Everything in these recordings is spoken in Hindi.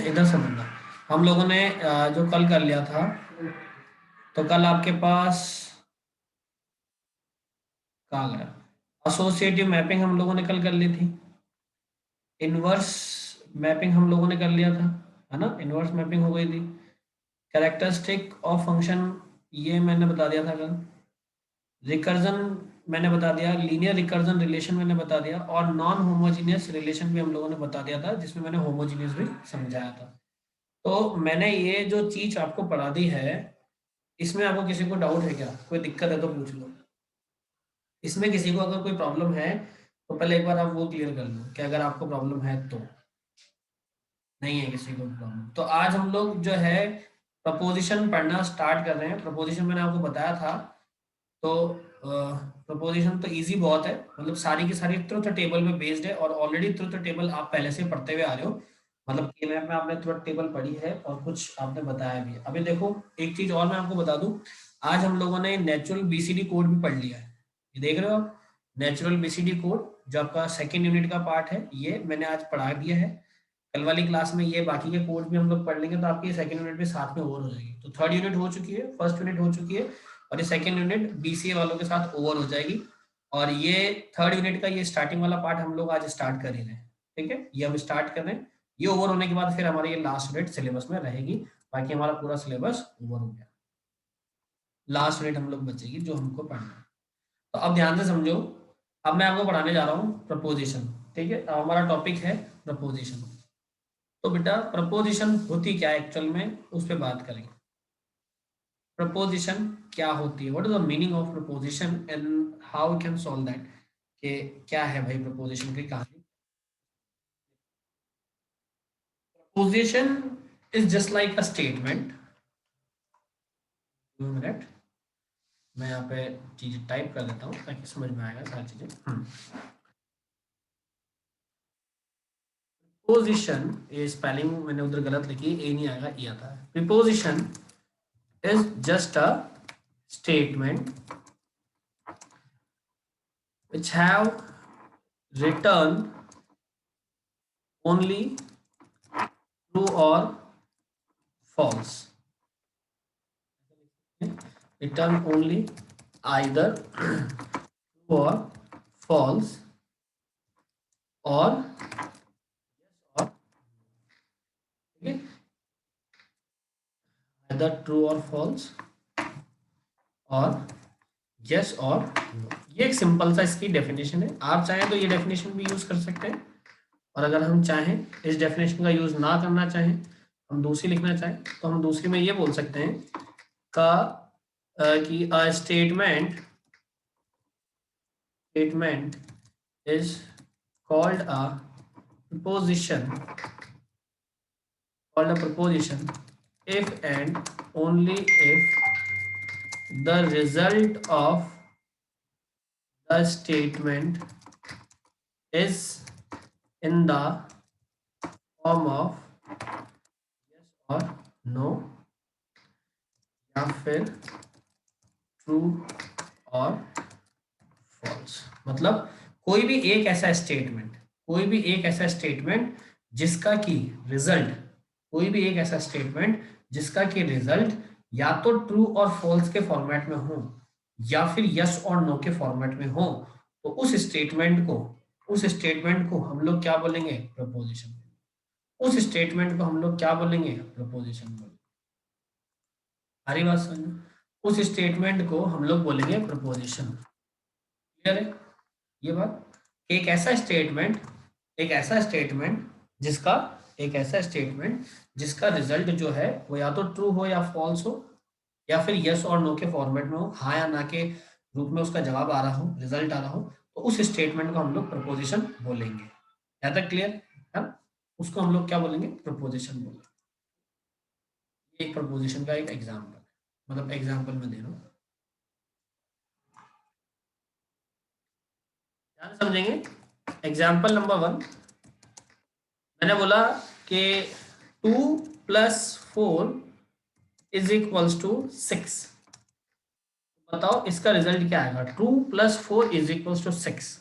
इधर से बनना। हम लोगों ने जो कल कर लिया था, तो कल आपके पास कहाँ गया, एसोसिएटिव मैपिंग हम लोगों ने कल कर ली थी। इनवर्स मैपिंग हम लोगों ने कर लिया था, है ना, इनवर्स मैपिंग हो गई थी। कैरेक्टरिस्टिक ऑफ फंक्शन ये मैंने बता दिया था कल। रिकर्जन मैंने बता दिया, लीनियर रिकर्जन रिलेशन मैंने बता दिया, और नॉन होमोजीनियस रिलेशन भी हम लोगों ने बता दिया था, जिसमें मैंने होमोजीनियस भी समझाया था। तो मैंने ये जो चीज आपको पढ़ा दी है, इसमें आपको किसी को डाउट है क्या, कोई दिक्कत है तो पूछ लो। इसमें किसी को अगर कोई प्रॉब्लम है तो पहले एक बार आप वो क्लियर कर लो कि अगर आपको प्रॉब्लम है तो। नहीं है किसी को प्रॉब्लम तो आज हम लोग जो है प्रपोजिशन पढ़ना स्टार्ट कर रहे हैं। प्रपोजिशन मैंने आपको बताया था, तो प्रपोजिशन तो इजी बहुत है, मतलब सारी की सारी ट्रुथ टेबल में बेस्ड है, और ऑलरेडी ट्रुथ टेबल आप पहले से पढ़ते हुए आ रहे हो। मतलब के मैप में आपने ट्रुथ टेबल पढ़ी है और कुछ आपने बताया भी है। अभी देखो एक चीज और मैं आपको बता दूं, आज हम लोगों ने नेचुरल बीसीडी कोड भी पढ़ लिया है। ये देख रहे हो आप, नेचुरल बीसीडी कोड जो आपका सेकेंड यूनिट का पार्ट है, ये मैंने आज पढ़ा दिया है। कल वाली क्लास में ये बाकी के कोड भी हम लोग पढ़ लेंगे, तो आपकी सेकंड यूनिट भी साथ में ओवर हो जाएगी। तो थर्ड यूनिट हो चुकी है, फर्स्ट यूनिट हो चुकी है, और ये सेकंड यूनिट बीसीए वालों के साथ ओवर हो जाएगी। और ये थर्ड यूनिट का ये स्टार्टिंग वाला पार्ट हम लोग आज स्टार्ट कर ही रहे हैं। ठीक है, ये हम स्टार्ट कर रहे हैं। ये ओवर होने के बाद फिर हमारी ये लास्ट यूनिट सिलेबस में रहेगी। बाकी हमारा पूरा सिलेबस ओवर हो गया, लास्ट यूनिट हम लोग बचेगी जो हमको पढ़ना है। तो अब ध्यान से समझो, अब मैं आपको पढ़ाने जा रहा हूँ प्रपोजिशन। ठीक है, अब हमारा टॉपिक है प्रपोजिशन। तो बेटा प्रपोजिशन होती क्या है एक्चुअल में, उस पर बात करेंगे। प्रपोजिशन क्या होती है, what is the meaning of proposition and how we can solve that, कि क्या है भाई प्रपोजिशन की कहानी। Proposition is just like a statement. Minute, मैं यहाँ पे चीजें टाइप कर देता हूँ ताकि समझ में आएगा सारी चीजें। प्रिपोजिशन, ये स्पेलिंग मैंने उधर गलत लिखी, ए नहीं आएगा, ई आता है। Preposition is just a statement which have return only true or false. Return only either true or false, or or ठीक है, either true or false और yes और no। ये एक सिंपल सा इसकी डेफिनेशन है। आप चाहें तो ये डेफिनेशन भी यूज कर सकते हैं, और अगर हम चाहें इस डेफिनेशन का यूज ना करना चाहें, हम दूसरी लिखना चाहें, तो हम दूसरी में ये बोल सकते हैं का कि अ statement is called a proposition, if and only if the result of the statement is in the form of yes or no, या फिर ट्रू और फॉल्स। मतलब कोई भी एक ऐसा स्टेटमेंट जिसका कि रिजल्ट, कोई भी एक ऐसा स्टेटमेंट जिसका कि रिजल्ट या तो ट्रू और फॉल्स के फॉर्मेट में हो, या फिर यस और नो के फॉर्मेट में हो, तो उस स्टेटमेंट को हम लोग क्या बोलेंगे, प्रपोजिशन। उस स्टेटमेंट को हम लोग क्या बोलेंगे, प्रपोजिशन बोलेंगे। हरी बात समझो, उस स्टेटमेंट को हम लोग बोलेंगे प्रपोजिशन। क्लियर है ये बात, एक ऐसा स्टेटमेंट, एक ऐसा स्टेटमेंट जिसका एक ऐसा स्टेटमेंट जिसका रिजल्ट जो है वो या तो ट्रू हो या फॉल्स हो, या फिर यस और नो के फॉर्मेट में हो, हाँ या ना के रूप में उसका जवाब आ रहा हो, रिजल्ट आ रहा हो, तो उस स्टेटमेंट को हम लोग प्रपोजिशन बोलेंगे। यहाँ तक क्लियर है, उसको हम लोग क्या बोलेंगे, प्रपोजिशन बोलेंगे। एक प्रपोजिशन का एक एग्जाम्पल है, मतलब एग्जाम्पल में दे रहा हूँ, ध्यान से समझेंगे। एग्जाम्पल नंबर 1, मैंने बोला कि 2+4 इज इक्वल्स टू 6। बताओ इसका रिजल्ट क्या आएगा, 2+4 इज इक्वल्स टू 6।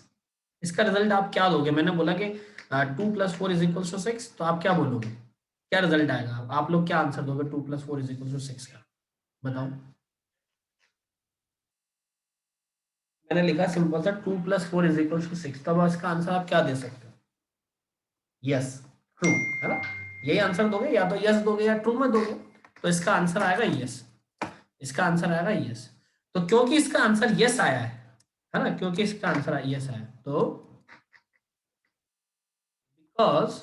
इसका रिजल्ट आप क्या दोगे, मैंने बोला कि 2+4 इज इक्वल्स टू 6, तो आप क्या बोलोगे, क्या रिजल्ट आएगा? आप लोग क्या आंसर दोगे 2+4 = 6 का? बताओ। मैंने लिखा सिंपल सा 2+4 = 6, तब इसका आंसर आप क्या दे सकते हो? यस, ट्रू, है ना? यही आंसर दोगे, या तो यस दोगे या ट्रू में दोगे। तो इसका आंसर आएगा यस, इसका आंसर आएगा यस। तो क्योंकि इसका आंसर यस आया है ना, क्योंकि इसका आंसर यस आया, तो because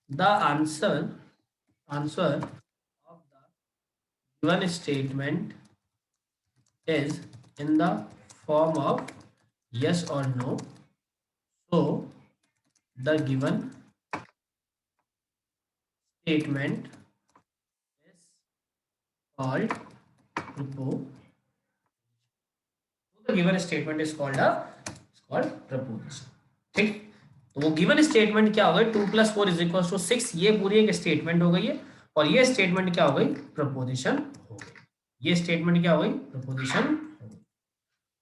the answer of the given statement is in the form of yes or no, so the given statement is called proposition. The given statement is called proposition. ठीक, तो वो गिवन स्टेटमेंट क्या हो गई? 2+4 = 6, ये पूरी एक स्टेटमेंट हो गई है, और ये स्टेटमेंट क्या हो गई? प्रपोजिशन हो गई। ये स्टेटमेंट क्या हो गई? प्रपोजिशन हो गई।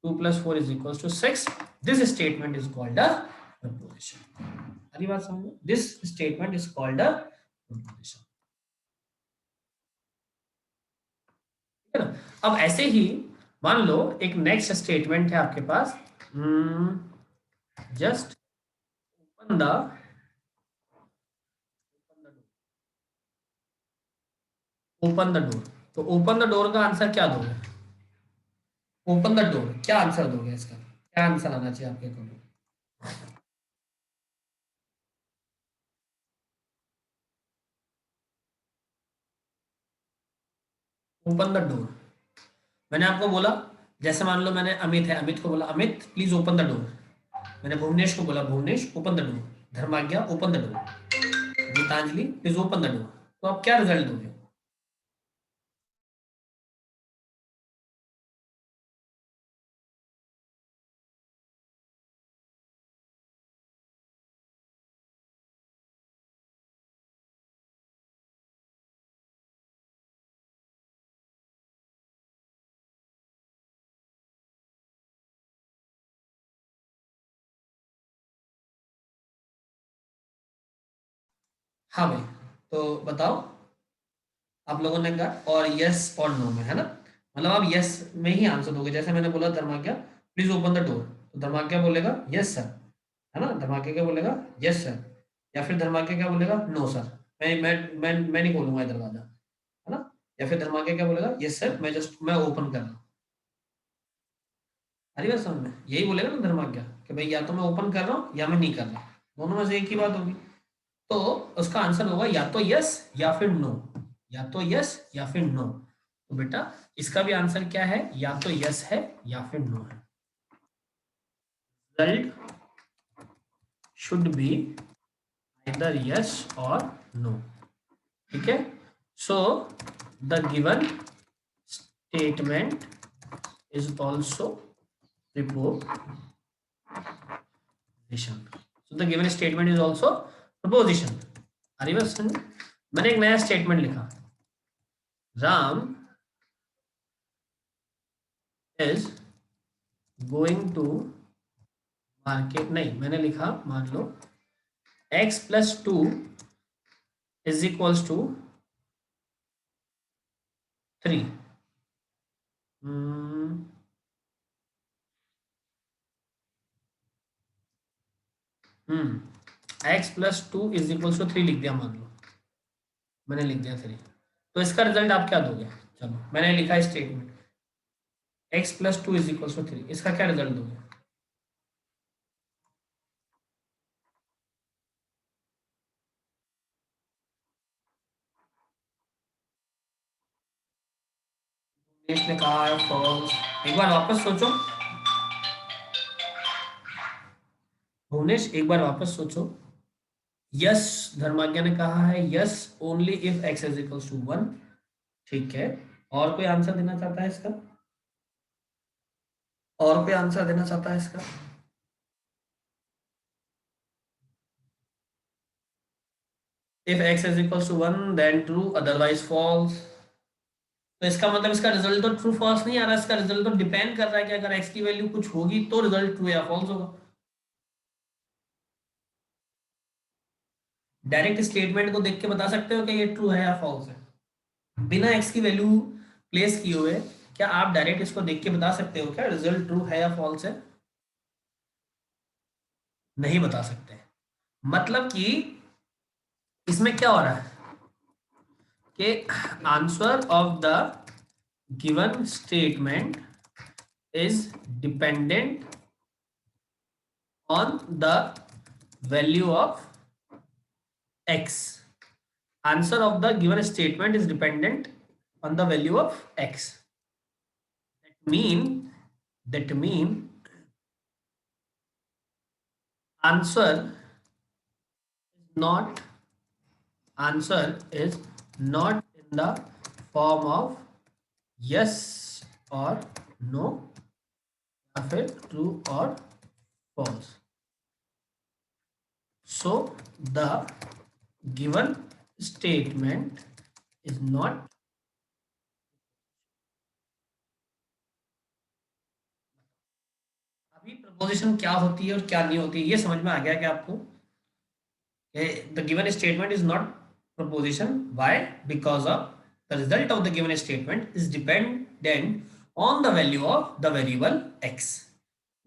2+4 = 6, this statement is called a preposition. अगली बात समझो, this statement is called a preposition, ठीक है ना? अब ऐसे ही मान लो एक नेक्स्ट स्टेटमेंट है आपके पास, just open the open the door. तो ओपन द डोर का आंसर क्या दोगे? ओपन द डोर क्या आंसर दोगे इसका? क्या आंसर आना चाहिए आपके अकॉर्डिंग? ओपन द डोर, मैंने आपको बोला, जैसे मान लो मैंने अमित है, अमित को बोला Amit please open the door. मैंने भुवनेश को बोला Bhuvnesh open the door. Dharmagya open the door. Geetanjali please open the door. तो आप क्या रिजल्ट दोगे? हाँ भाई, तो बताओ। आप लोगों ने कहा और यस और नो में, है ना? मतलब आप यस में ही आंसर दोगे। जैसे मैंने बोला धर्माज्ञा प्लीज ओपन द डोर, तो धर्माज्ञा बोलेगा यस सर, है ना? धर्माज्ञा क्या बोलेगा? Yes sir. या फिर धर्माज्ञा क्या बोलेगा? नो सर, मैं नहीं खोलूंगा ये दरवाजा, है ना? या फिर धर्माज्ञा क्या बोलेगा? यस सर, मैं ओपन कर रहा हूँ। अरे बात समझ में, यही बोलेगा ना धर्माज्ञा कि भाई या तो मैं ओपन कर रहा हूँ या मैं नहीं कर रहा, दोनों में से एक ही बात होगी। तो उसका आंसर होगा या तो यस या फिर नो, या तो यस या फिर नो। तो बेटा इसका भी आंसर क्या है? या तो यस है या फिर नो है। Result should be either yes or no, ठीक है? So the given statement is also proposition. So the given statement is also proposition. अरे बस मैंने एक नया स्टेटमेंट लिखा, Ram is going to market. नहीं, मैंने लिखा मान लो x+2 = 3। x+2 = 3 लिख दिया मान लो, मैंने लिख दिया 3। तो इसका रिजल्ट आप क्या दोगे? चलो मैंने लिखा स्टेटमेंट x+2 = 3, इसका क्या रिजल्ट दोगे? ने कहा है फॉल्स। एक बार वापस सोचो भुवनेश, एक बार वापस सोचो। यस, धर्माज्ञा ने कहा है यस ओनली इफ x=1, ठीक है। और कोई आंसर देना चाहता है इसका? और कोई आंसर देना चाहता है इसका? If x=1 then true, otherwise false. तो इसका मतलब इसका रिजल्ट तो ट्रू फॉल्स नहीं आ रहा, इसका रिजल्ट तो डिपेंड कर रहा है कि अगर x की वैल्यू कुछ होगी तो रिजल्ट ट्रू या फॉल्स होगा। डायरेक्ट स्टेटमेंट को देख के बता सकते हो कि ये ट्रू है या फॉल्स है, बिना एक्स की वैल्यू प्लेस किए हुए? क्या आप डायरेक्ट इसको देख के बता सकते हो क्या रिजल्ट ट्रू है या फॉल्स है? नहीं बता सकते। मतलब कि इसमें क्या हो रहा है कि answer of the given statement is dependent on the value of x. Answer of the given statement is dependent on the value of x. That mean answer not answer is not in the form of yes or no या फिर true or false. So the given statement is not. अभी प्रपोजिशन क्या होती है और क्या नहीं होती है ये समझ में आ गया क्या आपको? The given statement is not proposition. Why? Because of the result of the given statement is dependent on the value of the variable x.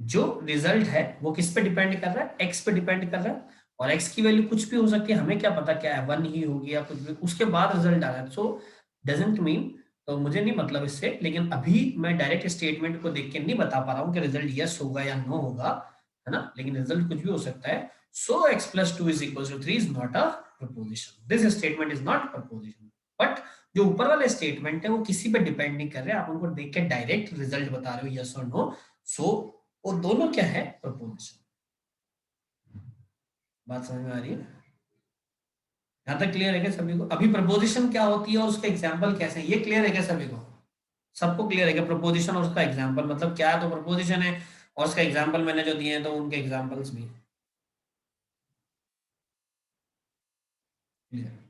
जो रिजल्ट है वो किस पे डिपेंड कर रहा है? x पे डिपेंड कर रहा है, और x की वैल्यू कुछ भी हो सकती है, हमें क्या पता क्या है, 1 ही होगी या कुछ भी, उसके बाद रिजल्ट आ रहा है। सो डजंट मीन, तो मुझे नहीं मतलब इससे, लेकिन अभी मैं डायरेक्ट स्टेटमेंट को देख के नहीं बता पा रहा हूँ कि रिजल्ट यस होगा या नो होगा, है ना, लेकिन रिजल्ट कुछ भी हो सकता है। So x plus 2 is equals to 3 is not a proposition. This statement is not proposition. But जो ऊपर वाले स्टेटमेंट है वो किसी पे डिपेंड नहीं कर रहे, आप उनको देख के डायरेक्ट रिजल्ट बता रहे हो यस और नो, सो वो दोनों क्या है? प्रपोजिशन। बात समझ में आ रही है? यहाँ तक क्लियर है क्या सभी को? अभी प्रपोजिशन क्या होती है और उसका एग्जाम्पल कैसे है ये क्लियर है क्या सभी को? सबको क्लियर है क्या प्रपोजिशन और उसका एग्जाम्पल मतलब क्या है? तो प्रपोजिशन है और उसका एग्जाम्पल मैंने जो दिए हैं तो उनके एग्जाम्पल्स भी क्लियर।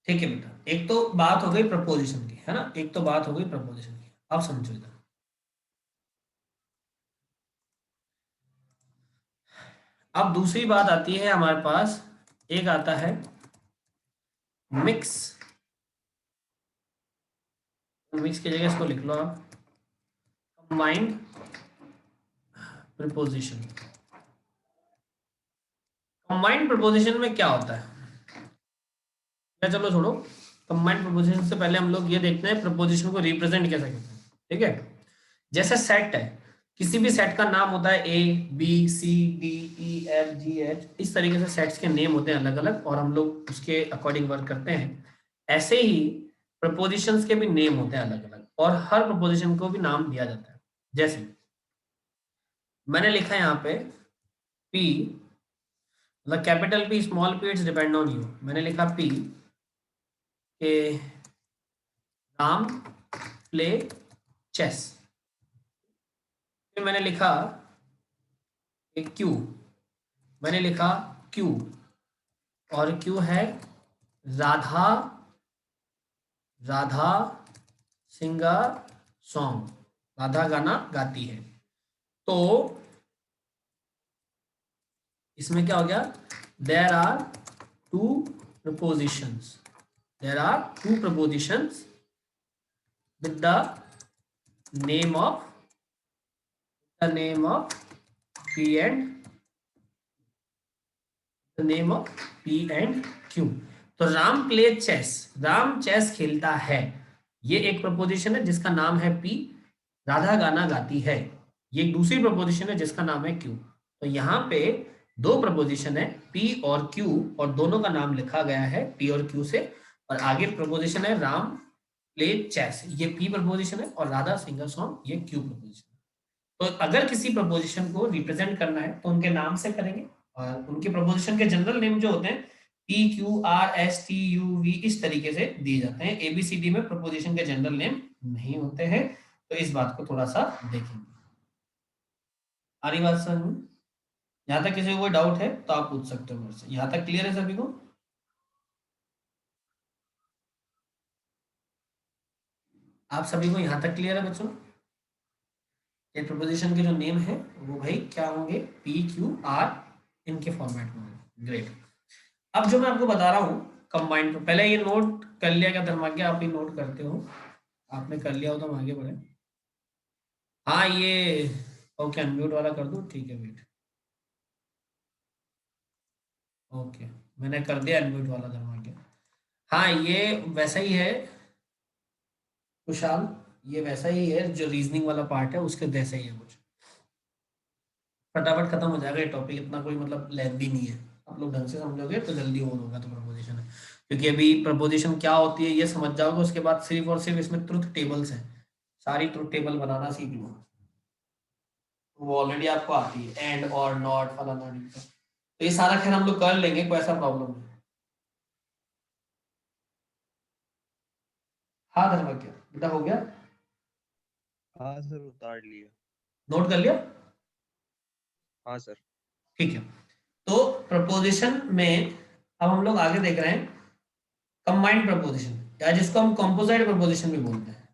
ठीक है बेटा, एक तो बात हो गई प्रपोजिशन की, है ना, एक तो बात हो गई प्रपोजिशन की। अब समझो इधर, अब दूसरी बात आती है हमारे पास, एक आता है मिक्स। मिक्स की जगह इसको लिख लो आप कंबाइंड प्रपोजिशन। कंबाइंड प्रपोजिशन में क्या होता है? या चलो छोड़ो, कंबाइंड प्रपोजिशन से पहले हम लोग ये देखते हैं प्रपोजिशन को रिप्रेजेंट कैसे करते हैं। ठीक है, जैसे सेट है, किसी भी सेट का नाम होता है A B C D E F G H, इस तरीके से सेट्स के नेम होते हैं अलग अलग और हम लोग उसके अकॉर्डिंग वर्क करते हैं। ऐसे ही प्रपोजिशंस के भी नेम होते हैं अलग अलग और हर प्रपोजिशन को भी नाम दिया जाता है। जैसे मैंने लिखा है यहाँ पे पी, मतलब capital P small P it's depend on you. मैंने लिखा पी के राम प्ले चेस। फिर मैंने लिखा क्यू, मैंने लिखा क्यू, और क्यू है राधा, राधा सिंगर सॉन्ग, राधा गाना गाती है। तो इसमें क्या हो गया? There are two propositions, there are two propositions with the name of P and the name of P and Q. तो Ram play chess, Ram chess खेलता है, ये एक प्रपोजिशन है जिसका नाम है पी। राधा गाना गाती है, ये एक दूसरी प्रपोजिशन है जिसका नाम है क्यू। तो यहाँ पे दो प्रपोजिशन है पी और क्यू, और दोनों का नाम लिखा गया है पी और क्यू से। और आगे प्रपोजिशन है राम प्ले चेस, ये पी प्रपोजिशन है, और राधा सिंगर सॉन्ग ये क्यू प्रपोजिशन। तो अगर किसी प्रपोजिशन को रिप्रेजेंट करना है तो उनके नाम से करेंगे, और उनके प्रपोजिशन के जनरल नेम जो होते हैं P Q R S T U V इस तरीके से दिए जाते हैं। एबीसीडी में प्रपोजिशन के जनरल नेम नहीं होते हैं, तो इस बात को थोड़ा सा देखेंगे। आ रही बात समझ में? यहाँ तक किसी को कोई डाउट है तो आप पूछ सकते हो मेरे से। यहाँ तक क्लियर है सभी को? आप सभी को यहाँ तक क्लियर है बच्चों? ये प्रपोजिशन के जो नेम है वो भाई क्या होंगे? पी क्यू आर, इनके फॉर्मेट में होंगे। ग्रेट। अब जो मैं आपको बता रहा हूँ कंबाइंड, पहले ये नोट कर लिया क्या धर्माज्ञा, आप ही नोट करते हो, आपने कर लिया हो तो हम आगे बढ़े। हाँ ये ओके, अनम्यूट वाला कर दूँ, ठीक है वेट, ओके मैंने कर दिया अनम्यूट वाला धर्माज्ञा। हाँ ये वैसा ही है कुशाल, ये वैसा ही है जो रीजनिंग वाला पार्ट है उसके जैसा ही है कुछ, फटाफट खत्म हो जाएगा ये टॉपिक, इतना कोई मतलब लेंथी नहीं है, आप लोग ढंग से समझोगे तो जल्दी ओन होगा तो प्रपोजिशन है, क्योंकि अभी प्रपोजिशन क्या होती है ये समझ जाओगे, उसके बाद सिर्फ और सिर्फ इसमें ट्रुथ टेबल्स हैं, सारी ट्रुथ टेबल बनाना सीख लो, वो ऑलरेडी आपको आती है, एंड और नॉट फलाना ढिमका। तो ये सारा खैर हम लोग कर लेंगे, कोई ऐसा प्रॉब्लम नहीं। हाँ धर्मज्ञ बेटा हो गया, हाँ सर, उतार लिया। नोट कर लिया, हाँ सर। ठीक है। तो प्रपोजिशन में अब हम लोग आगे देख रहे हैं कंबाइंड प्रपोजिशन, या जिसको हम कंपोजिट प्रपोजिशन भी बोलते हैं।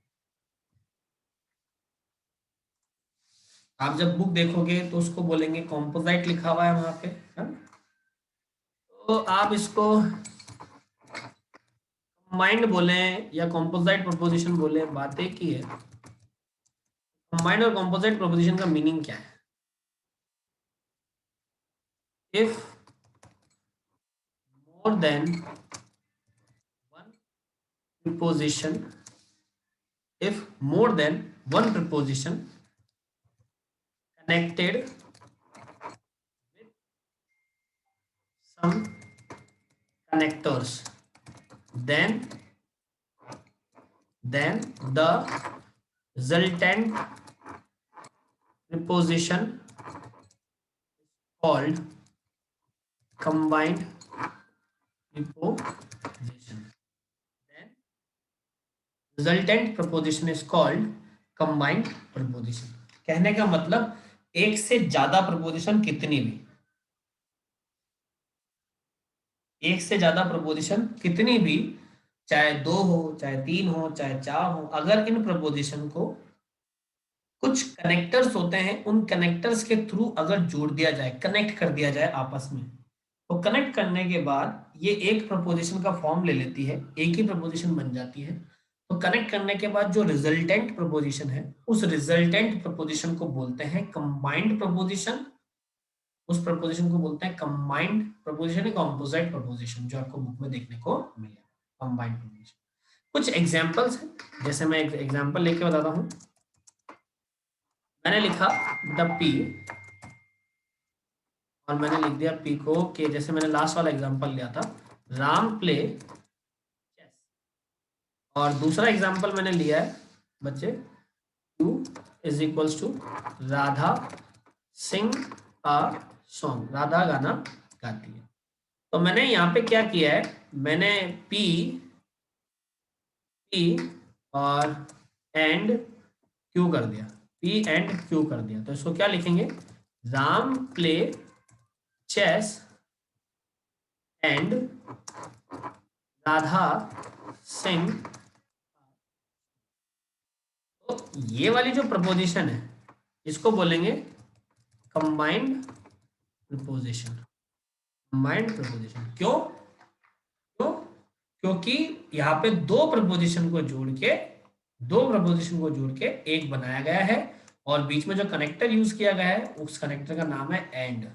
आप जब बुक देखोगे तो उसको बोलेंगे कंपोजिट लिखा हुआ है वहां पे, है ना? तो आप इसको कंबाइंड बोले या कंपोजिट प्रपोजिशन बोले, बात एक ही है। कंबाइंड और कंपोजिट प्रपोजिशन का मीनिंग क्या है? If more than one preposition, if more than one preposition connected with some connectors, then the resultant preposition called combined preposition. Then resultant preposition is called combined preposition. कहने का मतलब एक से ज्यादा प्रपोजिशन कितनी भी, एक से ज्यादा प्रपोजिशन कितनी भी, चाहे दो हो चाहे तीन हो चाहे चार हो, अगर इन प्रपोजिशन को कुछ कनेक्टर्स होते हैं, उन कनेक्टर्स के थ्रू अगर जोड़ दिया जाए, कनेक्ट कर दिया जाए आपस में, तो कनेक्ट करने के बाद ये एक प्रपोजिशन का फॉर्म ले लेती है, एक ही प्रपोजिशन बन जाती है। तो कनेक्ट करने के बाद जो रिजल्टेंट प्रपोजिशन है, उस रिजल्टेंट प्रपोजिशन को बोलते हैं कंबाइंड प्रपोजिशन, उस प्रपोजिशन को बोलते हैं कंबाइंड प्रपोजिशन, कंपोजिट प्रपोजिशन, जो आपको बुक में देखने को मिलेगा कंबाइंड प्रपोजिशन। कुछ एग्जांपल्स हैं, जैसे मैं एक एग्जांपल लेके बताता हूँ। मैंने लिखा द पी, और मैंने लिख दिया पी को कि जैसे मैंने लास्ट वाला एग्जांपल लिया था, राम प्ले चेस, और दूसरा एग्जांपल मैंने लिया है बच्चे, U is equals to Radha sing a song, Radha गाना गाती है। तो मैंने यहाँ पे क्या किया है, मैंने पी पी और एंड क्यू कर दिया, पी एंड क्यू कर दिया, तो इसको क्या लिखेंगे, Ram play chess and Radha sing. तो ये वाली जो प्रपोजिशन है इसको बोलेंगे कंबाइंड प्रपोजिशन, कंबाइंड प्रपोजिशन। क्यों क्यों? क्योंकि यहाँ पे दो प्रपोजिशन को जोड़ के एक बनाया गया है, और बीच में जो कनेक्टर यूज किया गया है उस कनेक्टर का नाम है एंड।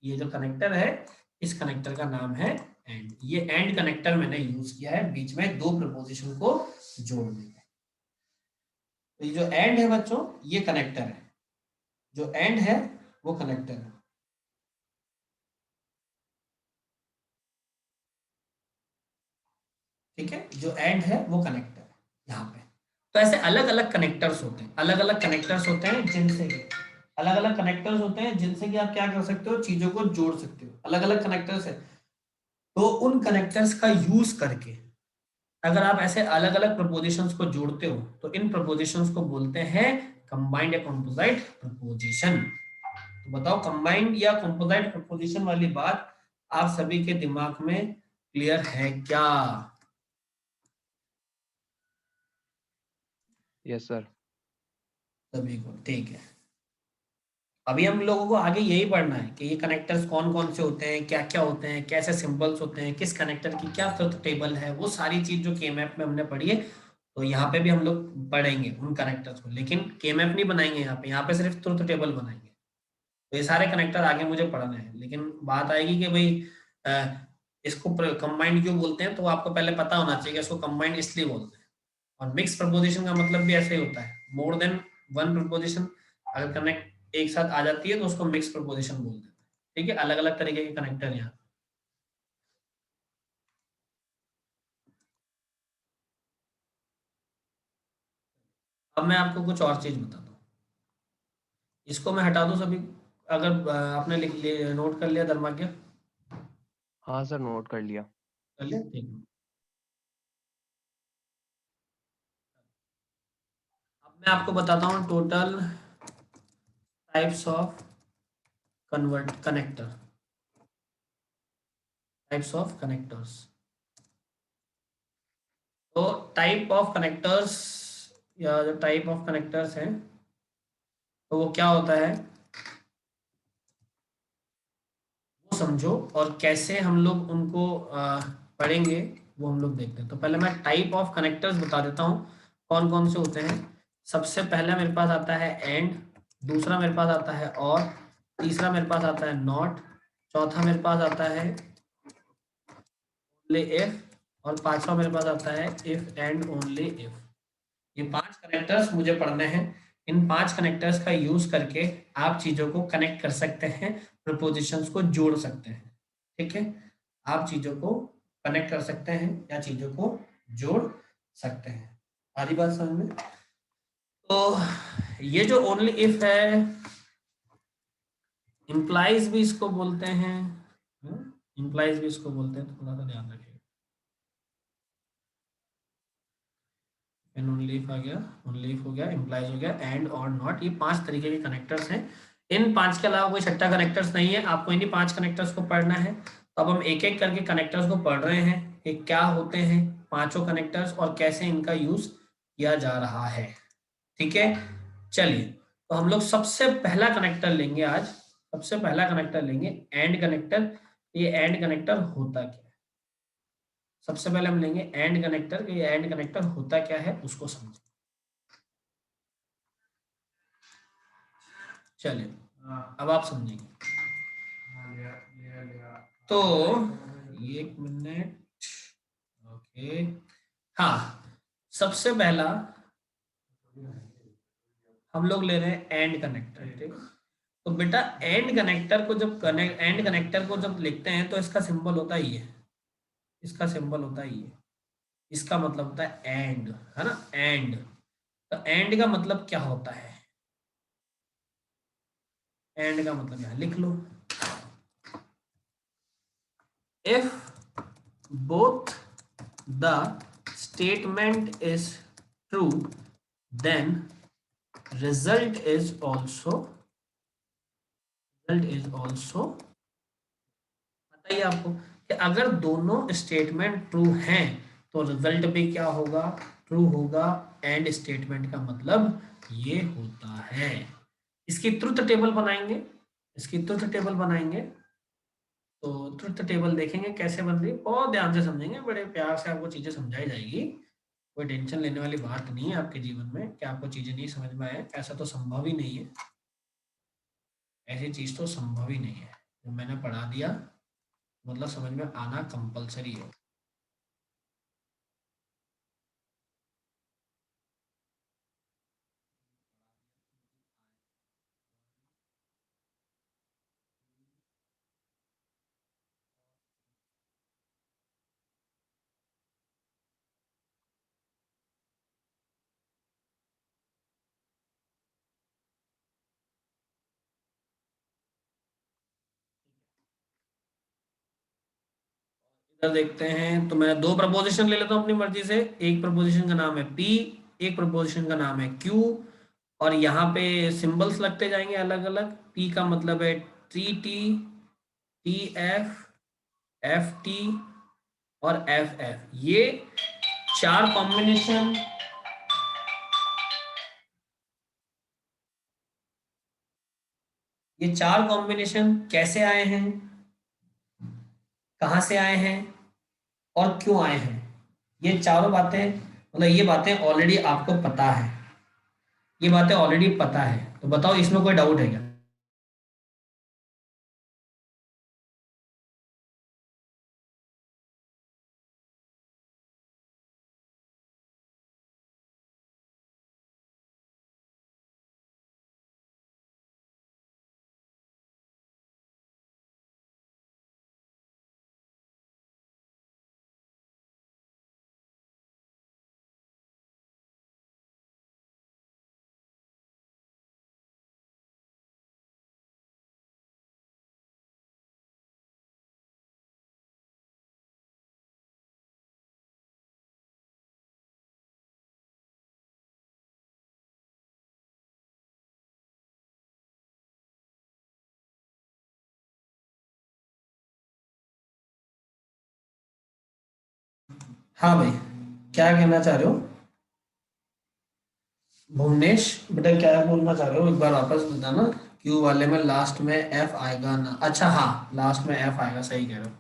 ये जो कनेक्टर है इस कनेक्टर का नाम है एंड, ये एंड कनेक्टर मैंने यूज किया है बीच में दो प्रपोजिशन को जोड़ने में। तो ये जो एंड है बच्चों ये कनेक्टर है, जो एंड है वो कनेक्टर है, ठीक है, जो एंड है वो कनेक्टर है यहाँ पे। तो ऐसे अलग अलग कनेक्टर्स होते हैं, अलग अलग कनेक्टर्स होते हैं जिनसे अलग अलग कनेक्टर्स होते हैं जिनसे कि आप क्या कर सकते हो, चीजों को जोड़ सकते हो, अलग अलग कनेक्टर्स है। तो उन कनेक्टर्स का यूज करके अगर आप ऐसे अलग अलग प्रपोजिशंस को जोड़ते हो तो इन प्रपोजिशंस को बोलते हैं कंबाइंड या कंपोजिट प्रपोजिशन। तो बताओ कंबाइंड या कंपोजिट प्रपोजिशन वाली बात आप सभी के दिमाग में क्लियर है क्या? Yes sir. सभी को ठीक है। अभी हम लोगों को आगे यही पढ़ना है कि ये कनेक्टर्स कौन कौन से होते हैं, क्या क्या होते हैं, कैसे सिंबल्स होते हैं, किस कनेक्टर की क्या ट्रुथ टेबल है, वो सारी चीज जो के मैप में हमने पढ़ी है, तो यहाँ पे भी हम लोग पढ़ेंगे उन कनेक्टर्स को, लेकिन के मैप नहीं बनाएंगे यहाँ पे सिर्फ ट्रुथ टेबल बनाएंगे। तो ये सारे कनेक्टर आगे मुझे पढ़ने हैं, लेकिन बात आएगी कि भाई इसको कंबाइंड क्यों बोलते हैं, तो आपको पहले पता होना चाहिए कि इसको कंबाइंड इसलिए बोलते हैं। और मिक्स प्रपोजिशन का मतलब भी ऐसे ही होता है, मोर देन वन प्रपोजिशन अगर कनेक्ट एक साथ आ जाती है तो उसको मिक्स प्रपोजिशन बोलते हैं। ठीक है, अलग अलग तरीके के कनेक्टर यहाँ। अब मैं आपको कुछ और चीज बताता हूँ, इसको मैं हटा दूं सभी, अगर आपने नोट कर लिया धर्माज्ञा? हाँ सर, नोट कर लिया। कर लिया, ठीक है। अब मैं आपको बताता हूँ total types of convert connector, types of connectors. तो टाइप ऑफ कनेक्टर्स, या जो टाइप ऑफ कनेक्टर्स हैं, तो वो क्या होता है वो समझो, और कैसे हम लोग उनको पढ़ेंगे वो हम लोग देखते हैं। तो पहले मैं टाइप ऑफ कनेक्टर्स बता देता हूँ कौन कौन से होते हैं। सबसे पहले मेरे पास आता है एंड, दूसरा मेरे पास आता है और, तीसरा मेरे पास आता है नॉट, चौथा मेरे पास आता है ओनली इफ, और पांचवा मेरे पास आता है इफ एंड ओनली इफ। ये 5 कनेक्टर्स मुझे पढ़ने हैं। इन 5 कनेक्टर्स का यूज करके आप चीजों को कनेक्ट कर सकते हैं, प्रपोजिशंस को जोड़ सकते हैं। ठीक है, आप चीजों को कनेक्ट कर सकते हैं या चीजों को जोड़ सकते हैं। आधी बात समझ में? तो ये जो ओनली इफ है, इम्प्लाइज भी इसको बोलते हैं, इम्प्लाइज भी इसको बोलते हैं, तो थोड़ा सा ध्यान रखिएगा। एंड ओनली इफ आ गया, ओनली इफ हो गया, इम्प्लाइज हो गया, एंड और नॉट, ये 5 तरीके के कनेक्टर्स हैं। इन 5 के अलावा कोई छठा कनेक्टर्स नहीं है, आपको इन्हीं 5 कनेक्टर्स को पढ़ना है। तो अब हम एक एक करके कनेक्टर्स को पढ़ रहे हैं कि क्या होते हैं पांचों कनेक्टर्स और कैसे इनका यूज किया जा रहा है। ठीक है, चलिए, तो हम लोग सबसे पहला कनेक्टर लेंगे आज, सबसे पहला कनेक्टर लेंगे एंड कनेक्टर। ये एंड कनेक्टर होता क्या है, सबसे पहले हम लेंगे एंड कनेक्टर, कि ये एंड कनेक्टर होता क्या है उसको समझें। चलिए, अब आप समझेंगे। तो ये 1 मिनट, ओके, हाँ, सबसे पहला हम लोग ले रहे हैं एंड कनेक्टर। ठीक है, तो बेटा एंड कनेक्टर को जब एंड कनेक्टर को जब लिखते हैं तो इसका सिंबल होता है ये, इसका सिंबल होता है ये, इसका मतलब होता है एंड, है ना, एंड। तो एंड का मतलब क्या होता है, एंड का मतलब यहाँ लिख लो, if both the statement is true then result is also, बताइए आपको कि अगर दोनों स्टेटमेंट ट्रू हैं तो रिजल्ट भी क्या होगा, ट्रू होगा। एंड स्टेटमेंट का मतलब ये होता है। इसकी ट्रुथ टेबल बनाएंगे, इसकी ट्रुथ टेबल बनाएंगे, तो ट्रुथ टेबल देखेंगे कैसे बन रही है, बहुत ध्यान से समझेंगे, बड़े प्यार से आपको चीजें समझाई जाएगी। कोई टेंशन लेने वाली बात नहीं है आपके जीवन में कि आपको चीजें नहीं समझ में आए, ऐसा तो संभव ही नहीं है, ऐसी चीज तो संभव ही नहीं है। जो मैंने पढ़ा दिया मतलब समझ में आना कंपलसरी है। इधर देखते हैं, तो मैं 2 प्रपोजिशन ले लेता हूँ अपनी मर्जी से। एक प्रपोजिशन का नाम है पी, एक प्रपोजिशन का नाम है क्यू, और यहाँ पे सिंबल्स लगते जाएंगे अलग अलग। पी का मतलब है T T, T F, F T और एफ एफ। ये 4 कॉम्बिनेशन, ये चार कॉम्बिनेशन कैसे आए हैं, कहाँ से आए हैं और क्यों आए हैं, ये चारों बातें, मतलब ये बातें ऑलरेडी आपको पता है, ये बातें ऑलरेडी पता है। तो बताओ इसमें कोई डाउट है क्या? हाँ भाई, क्या कहना चाह रहे हो भुवनेश? बेटा क्या बोलना चाह रहे हो, एक बार वापस बताना। क्यू वाले में लास्ट में एफ आएगा ना? अच्छा हाँ, लास्ट में एफ आएगा, सही कह रहे हो।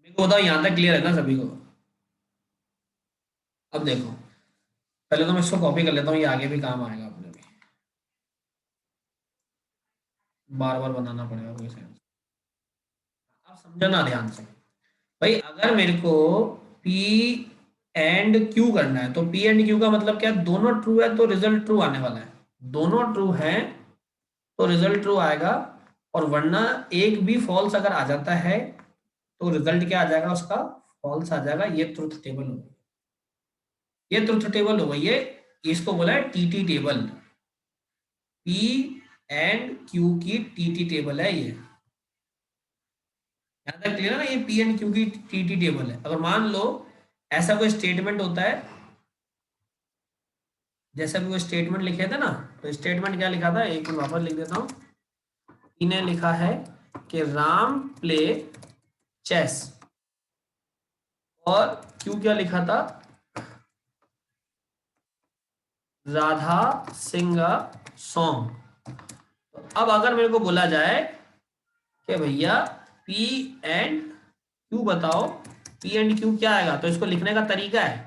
मेरे को बताओ यहाँ तक क्लियर है ना सभी को? अब देखो, पहले तो मैं इसको कॉपी कर लेता हूँ, ये आगे भी काम आएगा अपने भी, बार बार बनाना पड़ेगा कोई सेंस। आप समझो ना ध्यान से। भाई अगर मेरे को P एंड Q करना है, तो P एंड Q का मतलब क्या, दोनों ट्रू है तो रिजल्ट ट्रू आने वाला है, दोनों ट्रू है तो रिजल्ट ट्रू आएगा, और वरना एक भी फॉल्स अगर आ जाता है तो रिजल्ट क्या आ जाएगा उसका, फॉल्स आ जाएगा। ये ट्रुथ टेबल हो गई, ये ट्रुथ टेबल हो गई ये, इसको बोला है TT table. P and Q की टीटी टेबल है ये। यहाँ तक क्लियर है ना, ये P एंड Q की टीटी टेबल है। अगर मान लो ऐसा कोई स्टेटमेंट होता है, जैसा भी वो स्टेटमेंट लिखे थे ना, तो स्टेटमेंट क्या लिखा था, एक मिनट वापस लिख देता हूँ। इन्हें लिखा है कि राम प्ले चेस, और क्यों क्या लिखा था, राधा सिंग सॉन्ग। तो अब अगर मेरे को बोला जाए कि भैया पी एंड क्यू बताओ, पी एंड क्यू क्या आएगा, तो इसको लिखने का तरीका है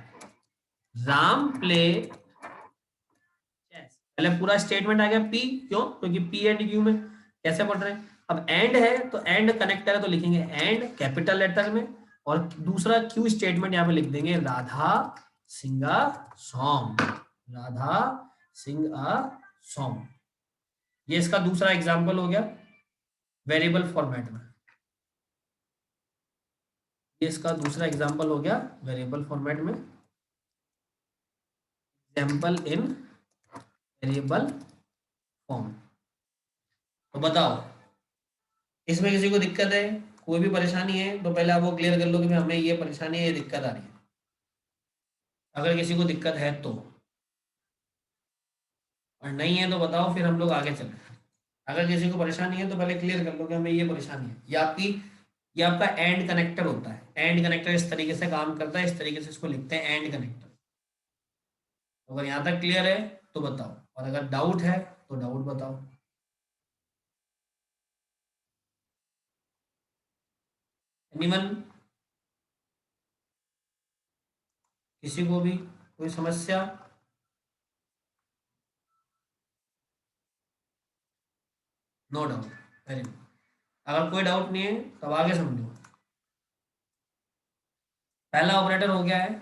राम प्ले चेस। पहले पूरा स्टेटमेंट आ गया पी, क्यों, क्योंकि पी एंड क्यू में कैसे पढ़ रहे हैं। अब एंड है तो एंड कनेक्टर है, तो लिखेंगे एंड कैपिटल लेटर में, और दूसरा क्यू स्टेटमेंट यहाँ पे लिख देंगे Radha sing a song, Radha sing a song. ये इसका दूसरा एग्जाम्पल हो गया वेरिएबल फॉर्मेट में, ये इसका दूसरा एग्जाम्पल हो गया वेरिएबल फॉर्मेट में, एग्जाम्पल इन वेरिएबल फॉर्म। तो बताओ इसमें किसी को दिक्कत है, कोई भी परेशानी है तो पहले आप वो क्लियर कर लो कि भाई हमें ये परेशानी है, ये दिक्कत आ रही है। अगर किसी को दिक्कत है तो, और नहीं है तो बताओ, फिर हम लोग आगे चलें। अगर किसी को परेशानी है तो पहले क्लियर कर लो कि हमें ये परेशानी है। ये आपकी, ये आपका एंड कनेक्टर होता है, एंड कनेक्टर इस तरीके से काम करता है, इस तरीके से इसको लिखते हैं एंड कनेक्टर। अगर यहाँ तक क्लियर है तो बताओ, और अगर डाउट है तो डाउट बताओ। एनीवन, किसी को भी कोई समस्या? No doubt, very good. अगर कोई डाउट नहीं है तब आगे समझो। पहला ऑपरेटर हो गया है,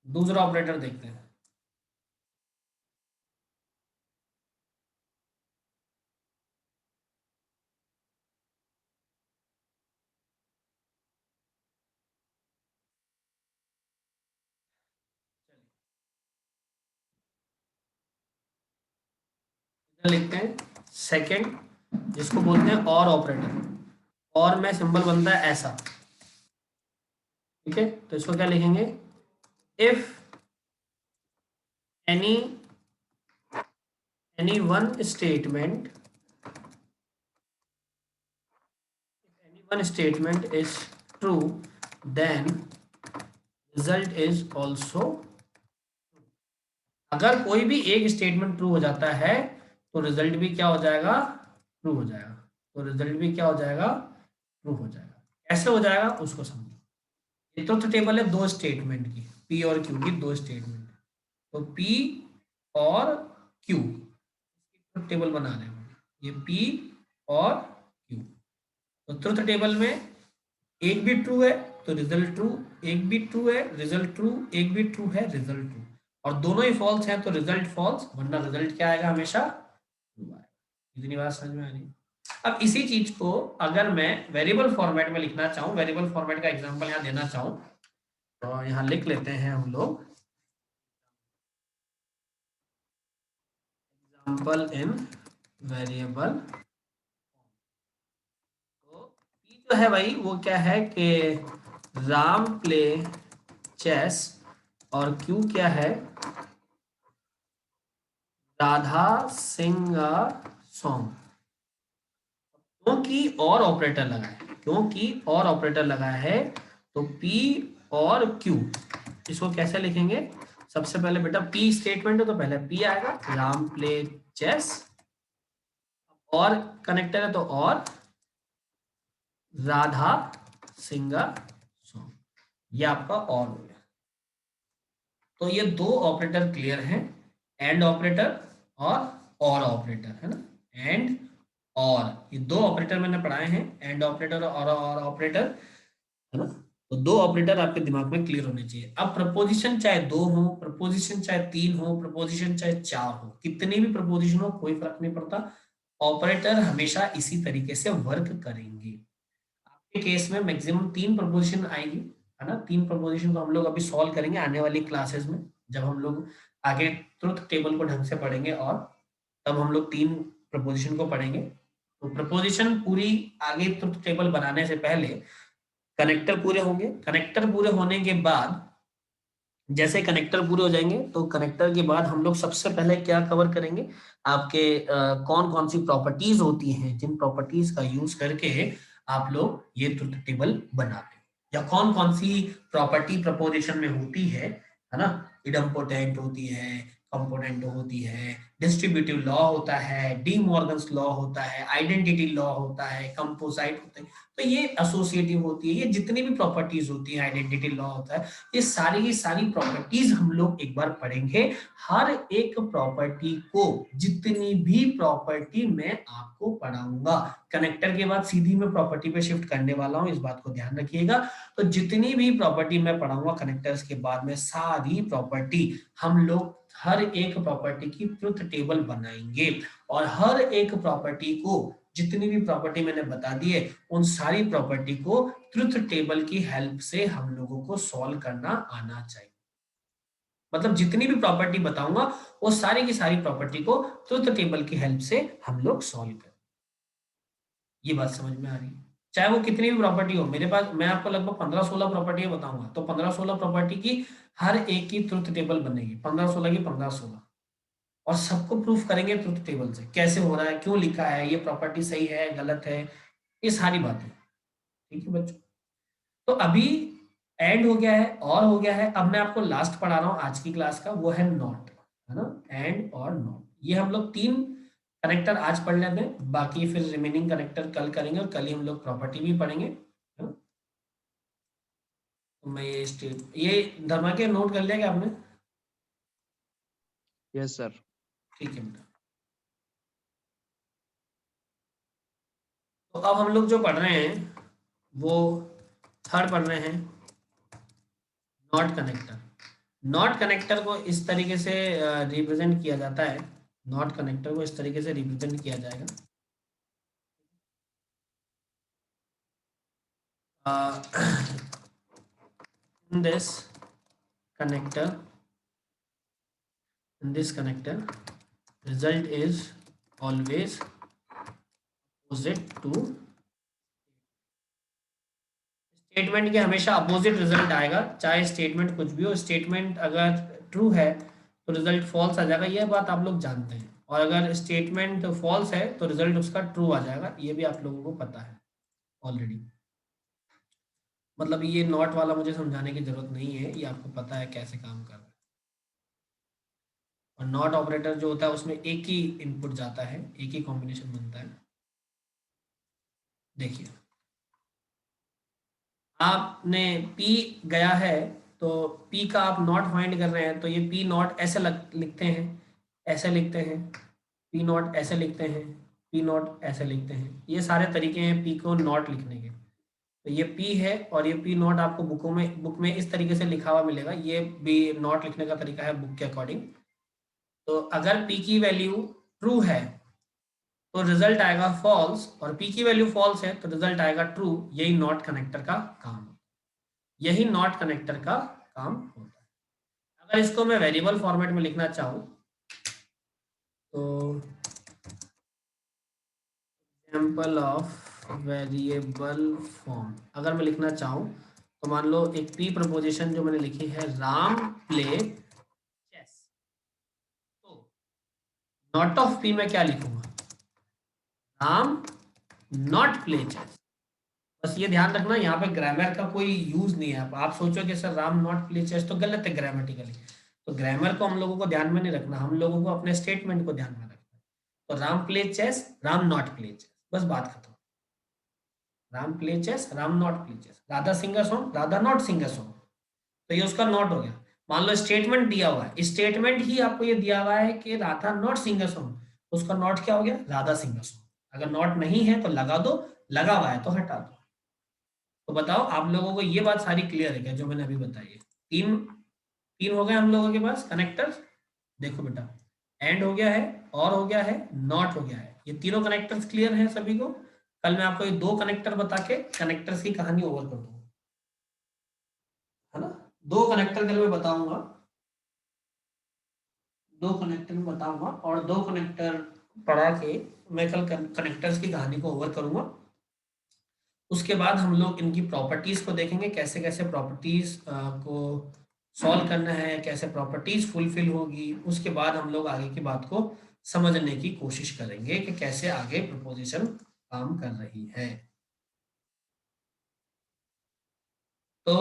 दूसरा ऑपरेटर देखते हैं। इधर लिखते हैं सेकंड, जिसको बोलते हैं और ऑपरेटर, और में सिंबल बनता है ऐसा, ठीक है। तो इसको क्या लिखेंगे, if any any one statement, any one statement is true then result is also. अगर कोई भी एक स्टेटमेंट ट्रू हो जाता है तो रिजल्ट भी क्या हो जाएगा, ट्रू हो जाएगा। तो रिजल्ट भी क्या हो जाएगा, ट्रू हो जाएगा। कैसे हो जाएगा उसको समझो। ये ट्रुथ टेबल है दो स्टेटमेंट की, पी और क्यू की दो स्टेटमेंट। तो पी और क्यू ट्रुथ टेबल बना रहे हैं, ये पी और क्यू। तो ट्रुथ टेबल में एक भी ट्रू है तो रिजल्ट ट्रू, एक भी ट्रू है रिजल्ट ट्रू, एक भी ट्रू है रिजल्ट ट्रू, और दोनों ही फॉल्स है तो रिजल्ट फॉल्स, वरना रिजल्ट क्या आएगा, हमेशा ट्रू आएगा। इतनी बात समझ में आ रही है। अब इसी चीज को अगर मैं वेरिएबल फॉर्मेट में लिखना चाहूँ, वेरिएबल फॉर्मेट का एग्जांपल यहाँ देना चाहूँ, तो यहाँ लिख लेते हैं हम लोग एग्जांपल इन वेरिएबल। तो पी जो है भाई वो क्या है कि राम प्ले चेस, और क्यू क्या है, राधा सिंग सॉन्ग। क्योंकि और ऑपरेटर लगा है, क्योंकि और ऑपरेटर लगा है तो P और Q, इसको कैसे लिखेंगे। सबसे पहले बेटा P स्टेटमेंट है तो पहले P आएगा, राम प्ले चेस, और कनेक्टर है तो और राधा सिंगर सॉन्ग, ये आपका और हो गया। तो ये दो ऑपरेटर क्लियर हैं, एंड ऑपरेटर और ऑपरेटर है ना, एंड और, ये दो ऑपरेटर मैंने पढ़ाए हैं, एंड ऑपरेटर और ऑपरेटर है ना। तो दो ऑपरेटर आपके दिमाग में क्लियर होने चाहिए। अब प्रपोजिशन चाहे दो हो, प्रपोजिशन चाहे तीन हो, प्रपोजिशन चाहे चार हो, कितनी भी प्रपोजिशन हो कोई फर्क नहीं पड़ता, ऑपरेटर हमेशा इसी तरीके से वर्क करेंगे। आपके केस में मैक्सिमम तीन प्रपोजिशन आएगी है ना, तीन प्रपोजिशन को हम लोग अभी सॉल्व करेंगे आने वाली क्लासेस में, जब हम लोग आगे ट्रुथ टेबल को ढंग से पढ़ेंगे, और तब हम लोग तीन प्रपोजिशन को पढ़ेंगे। तो प्रपोजिशन पूरी आगे ट्रुथ टेबल बनाने से पहले कनेक्टर पूरे होंगे, कनेक्टर पूरे होने के बाद, जैसे कनेक्टर पूरे हो जाएंगे तो कनेक्टर के बाद हम लोग सबसे पहले क्या कवर करेंगे, आपके कौन कौन सी प्रॉपर्टीज होती हैं जिन प्रॉपर्टीज का यूज करके आप लोग ये ट्रुथ टेबल बनाते हैं, या कौन कौन सी प्रॉपर्टी प्रपोजिशन में होती है ना। इडम्पोटेंट होती है, कंपोनेंट होती है, डिस्ट्रीब्यूटिव लॉ होता है, डी मॉर्गन्स लॉ होता है, आइडेंटिटी लॉ होता है, कंपोजिट होता है, तो ये एसोसिएटिव होती है, ये जितनी भी प्रॉपर्टीज होती है, आइडेंटिटी लॉ होता है, ये सारी की सारी प्रॉपर्टीज हम लोग एक बार पढ़ेंगे। हर एक प्रॉपर्टी को, जितनी भी प्रॉपर्टी मैं आपको पढ़ाऊंगा, कनेक्टर के बाद सीधी मैं प्रॉपर्टी पे शिफ्ट करने वाला हूं, इस बात को ध्यान रखिएगा। तो जितनी भी प्रॉपर्टी मैं पढ़ाऊंगा कनेक्टर्स के बाद में, सारी प्रॉपर्टी हम लोग हर एक प्रॉपर्टी की ट्रुथ टेबल बनाएंगे, और हर एक प्रॉपर्टी को, जितनी भी प्रॉपर्टी मैंने बता दी है, उन सारी प्रॉपर्टी को ट्रुथ टेबल की हेल्प से हम लोगों को सॉल्व करना आना चाहिए। मतलब जितनी भी प्रॉपर्टी बताऊंगा वो सारी की सारी प्रॉपर्टी को ट्रुथ टेबल की हेल्प से हम लोग सॉल्व करें। ये बात समझ में आ रही है। चाहे वो कितनी भी प्रॉपर्टी हो, मेरे पास मैं आपको लगभग 15-16 प्रॉपर्टी बताऊंगा, तो 15-16 प्रॉपर्टी की हर एक की ट्रुथ टेबल बनेगी, 15-16 की 15-16, और सबको प्रूफ करेंगे ट्रुथ टेबल से, कैसे हो रहा है, क्यों लिखा है, ये प्रॉपर्टी सही है गलत है, ये सारी बातें। ठीक है बच्चों, तो अभी एंड हो गया है और हो गया है। अब मैं आपको लास्ट पढ़ा रहा हूँ आज की क्लास का, वो है नॉट, है ना, एंड और नॉट। ये हम लोग तीन कनेक्टर आज पढ़ लेते हैं, बाकी फिर रिमेनिंग कनेक्टर कल करेंगे, और कल ही हम लोग प्रॉपर्टी भी पढ़ेंगे, है ना। तो मैं ये स्टेट, ये धर्मा के नोट कर लिया क्या आपने। Yes sir. ठीक है बेटा। तो अब हम लोग जो पढ़ रहे हैं वो थर्ड पढ़ रहे हैं, नॉट कनेक्टर। नॉट कनेक्टर को इस तरीके से रिप्रेजेंट किया जाता है, नॉट कनेक्टर को इस तरीके से रिप्रेजेंट किया जाएगा, in this connector, in this connector result is always opposite to, statement के हमेशा अपोजिट रिजल्ट आएगा, चाहे स्टेटमेंट कुछ भी हो। स्टेटमेंट अगर ट्रू है तो रिजल्ट फॉल्स आ जाएगा, ये बात आप लोग जानते हैं, और अगर स्टेटमेंट फॉल्स है तो रिजल्ट उसका ट्रू आ जाएगा, ये भी आप लोगों को पता है ऑलरेडी। मतलब ये नॉट वाला मुझे समझाने की जरूरत नहीं है, ये आपको पता है कैसे काम कर रहा है। और नॉट ऑपरेटर जो होता है उसमें एक ही इनपुट जाता है, एक ही कॉम्बिनेशन बनता है। देखिए आपने P गया है, तो P का आप नॉट फाइंड कर रहे हैं, तो ये P नॉट ऐसे लिखते हैं, ऐसे लिखते हैं, P नॉट ऐसे लिखते हैं, P नॉट ऐसे लिखते हैं। ये सारे तरीके हैं P को नॉट लिखने के। तो ये P है और ये P नॉट आपको बुक में इस तरीके से लिखा हुआ मिलेगा। ये भी नॉट लिखने का तरीका है बुक के अकॉर्डिंग। तो अगर P की वैल्यू ट्रू है तो रिजल्ट आएगा फॉल्स, और P की वैल्यू फॉल्स है तो रिजल्ट आएगा ट्रू। यही नॉट कनेक्टर का काम, यही नॉट कनेक्टर का काम होता है। अगर इसको मैं वेरिएबल फॉर्मेट में लिखना चाहूँ तो एग्जाम्पल ऑफ वेरिएबल फॉर्म अगर मैं लिखना चाहूँ तो मान लो एक P प्रपोजिशन जो मैंने लिखी है, राम प्ले चेस, तो नॉट ऑफ P में क्या लिखूंगा, राम नॉट प्ले चेस। बस ये ध्यान रखना यहाँ पे ग्रामर का कोई यूज नहीं है। आप सोचो कि sir Ram not play chess, तो गलत है ग्रामेटिकली। तो ग्रामर को हम लोगों को ध्यान में नहीं रखना, हम लोगों को अपने स्टेटमेंट को ध्यान में रखना है। तो Ram play chess, Ram not play chess, बस बात खत्म। Ram play chess, Ram not play chess. Radha singer song, Radha not singer song, तो ये उसका नॉट हो गया। मान लो स्टेटमेंट दिया हुआ है, स्टेटमेंट ही आपको ये दिया हुआ है कि राधा नॉट सिंगर सॉन्ग, तो उसका नॉट क्या हो गया, राधा सिंगर सॉन्ग। अगर नॉट नहीं है तो लगा दो, लगा हुआ है तो हटा दो। तो बताओ आप लोगों को ये बात सारी क्लियर है क्या जो मैंने अभी बताई है? तीन तीन हो गए हम लोगों के पास कनेक्टर्स। देखो बेटा, एंड हो गया है, और हो गया है, नॉट हो गया है। ये तीनों कनेक्टर्स क्लियर हैं सभी को? कल मैं आपको ये दो कनेक्टर बता के कनेक्टर्स की कहानी ओवर कर दूंगा, है ना। दो कनेक्टर कल मैं बताऊंगा, दो कनेक्टर में बताऊंगा, और दो कनेक्टर पढ़ा के मैं कल कनेक्टर्स की कहानी को ओवर करूंगा। उसके बाद हम लोग इनकी प्रॉपर्टीज को देखेंगे, कैसे कैसे प्रॉपर्टीज को सॉल्व करना है, कैसे प्रॉपर्टीज फुलफिल होगी। उसके बाद हम लोग आगे की बात को समझने की कोशिश करेंगे कि कैसे आगे प्रपोजिशन काम कर रही है।